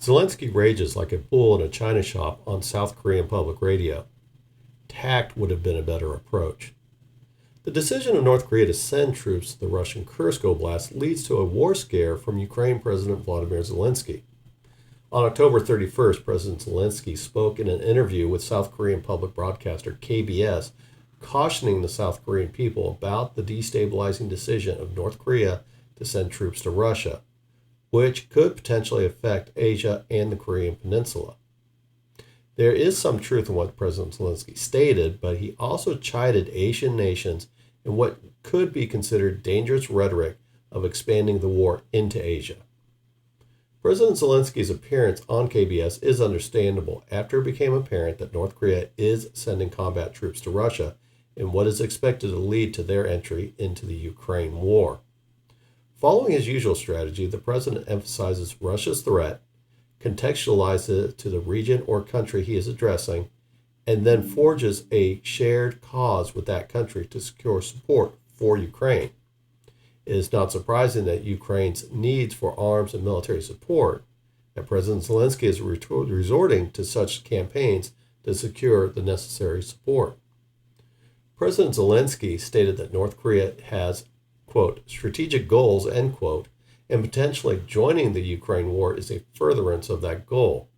Zelensky rages like a bull in a china shop on South Korean public radio. Tact would have been a better approach. The decision of North Korea to send troops to the Russian Kursk Oblast leads to a war scare from Ukraine President Vladimir Zelensky. On October 31st, President Zelensky spoke in an interview with South Korean public broadcaster KBS, cautioning the South Korean people about the destabilizing decision of North Korea to send troops to Russia, which could potentially affect Asia and the Korean Peninsula. There is some truth in what President Zelensky stated, but he also chided Asian nations in what could be considered dangerous rhetoric of expanding the war into Asia. President Zelensky's appearance on KBS is understandable after it became apparent that North Korea is sending combat troops to Russia in what is expected to lead to their entry into the Ukraine war. Following his usual strategy, the president emphasizes Russia's threat, contextualizes it to the region or country he is addressing, and then forges a shared cause with that country to secure support for Ukraine. It is not surprising that Ukraine's needs for arms and military support, that President Zelensky is resorting to such campaigns to secure the necessary support. President Zelensky stated that North Korea has, quote, strategic goals, end quote, and potentially joining the Ukraine war is a furtherance of that goal.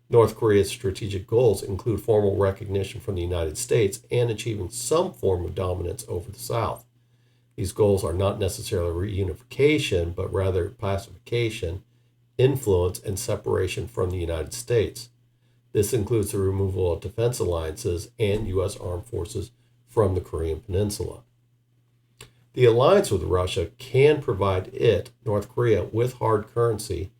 North Korea's strategic goals include formal recognition from the United States and achieving some form of dominance over the South. These goals are not necessarily reunification, but rather pacification, influence, and separation from the United States. This includes the removal of defense alliances and U.S. armed forces from the Korean Peninsula. The alliance with Russia can provide North Korea, with hard currency,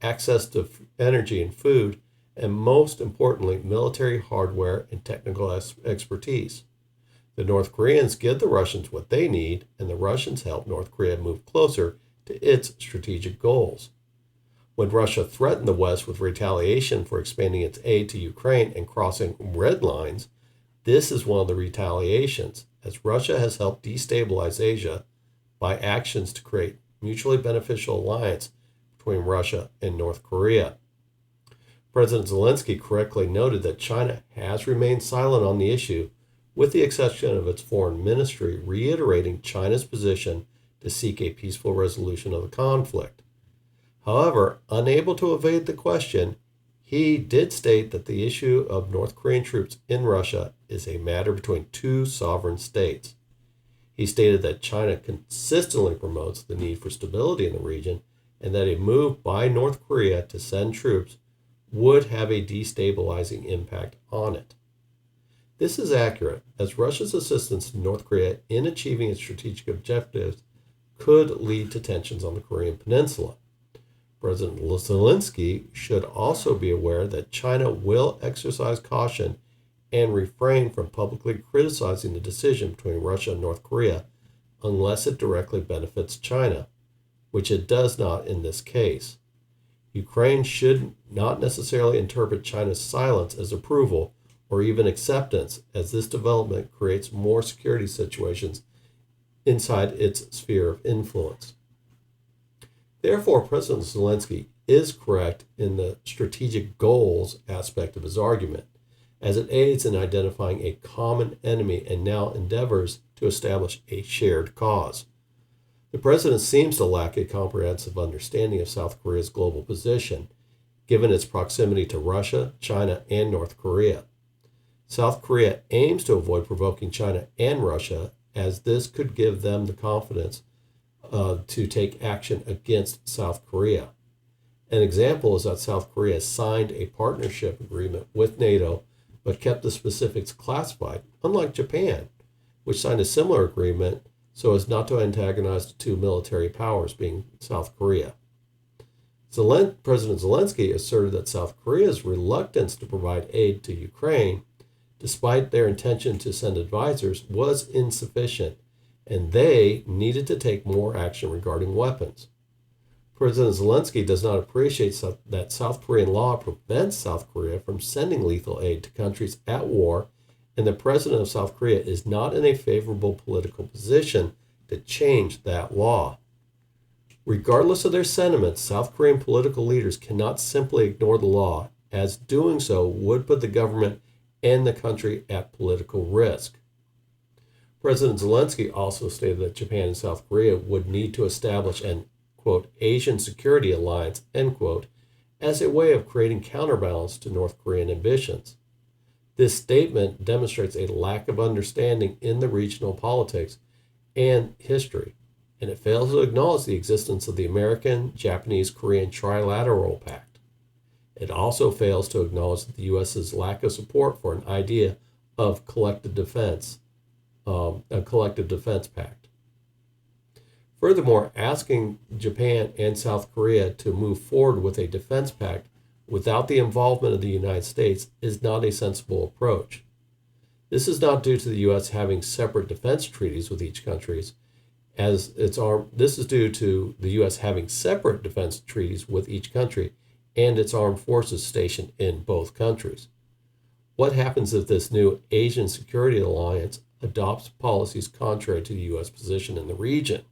access to energy and food, and most importantly, military hardware and technical expertise. The North Koreans give the Russians what they need, and the Russians help North Korea move closer to its strategic goals. When Russia threatened the West with retaliation for expanding its aid to Ukraine and crossing red lines, this is one of the retaliations, as Russia has helped destabilize Asia by actions to create mutually beneficial alliance between Russia and North Korea. President Zelensky correctly noted that China has remained silent on the issue, with the exception of its foreign ministry reiterating China's position to seek a peaceful resolution of the conflict. However, unable to evade the question, he did state that the issue of North Korean troops in Russia is a matter between two sovereign states. He stated that China consistently promotes the need for stability in the region and that a move by North Korea to send troops would have a destabilizing impact on it. This is accurate, as Russia's assistance to North Korea in achieving its strategic objectives could lead to tensions on the Korean Peninsula. President Zelensky should also be aware that China will exercise caution and refrain from publicly criticizing the decision between Russia and North Korea unless it directly benefits China, which it does not in this case. Ukraine should not necessarily interpret China's silence as approval or even acceptance, as this development creates more security situations inside its sphere of influence. Therefore, President Zelensky is correct in the strategic goals aspect of his argument, as it aids in identifying a common enemy and now endeavors to establish a shared cause. The president seems to lack a comprehensive understanding of South Korea's global position, given its proximity to Russia, China, and North Korea. South Korea aims to avoid provoking China and Russia, as this could give them the confidence to take action against South Korea. An example is that South Korea signed a partnership agreement with NATO but kept the specifics classified, unlike Japan, which signed a similar agreement so as not to antagonize the two military powers, being South Korea. President Zelensky asserted that South Korea's reluctance to provide aid to Ukraine, despite their intention to send advisors, was insufficient, and they needed to take more action regarding weapons. President Zelensky does not appreciate that South Korean law prevents South Korea from sending lethal aid to countries at war, and the president of South Korea is not in a favorable political position to change that law. Regardless of their sentiments, South Korean political leaders cannot simply ignore the law, as doing so would put the government and the country at political risk. President Zelensky also stated that Japan and South Korea would need to establish an, quote, Asian security alliance, end quote, as a way of creating counterbalance to North Korean ambitions. This statement demonstrates a lack of understanding in the regional politics and history, and it fails to acknowledge the existence of the American, Japanese, Korean Trilateral Pact. It also fails to acknowledge the U.S.'s lack of support for an idea of a collective defense pact. Furthermore, asking Japan and South Korea to move forward with a defense pact without the involvement of the United States is not a sensible approach. This is not due to the U.S. having separate defense treaties with each country, this is due to the U.S. having separate defense treaties with each country and its armed forces stationed in both countries. What happens if this new Asian security alliance adopts policies contrary to the U.S. position in the region?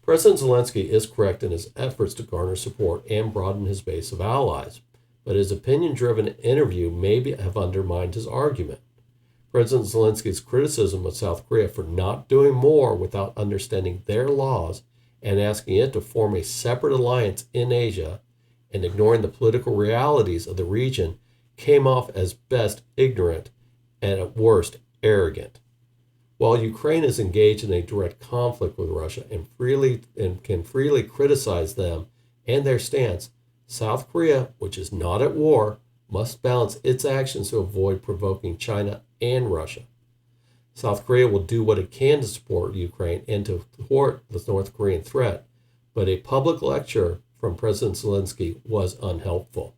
President Zelensky is correct in his efforts to garner support and broaden his base of allies, but his opinion-driven interview may have undermined his argument. President Zelensky's criticism of South Korea for not doing more without understanding their laws and asking it to form a separate alliance in Asia and ignoring the political realities of the region came off as best ignorant and at worst arrogant. While Ukraine is engaged in a direct conflict with Russia and can freely criticize them and their stance, South Korea, which is not at war, must balance its actions to avoid provoking China and Russia. South Korea will do what it can to support Ukraine and to thwart the North Korean threat, but a public lecture from President Zelensky was unhelpful.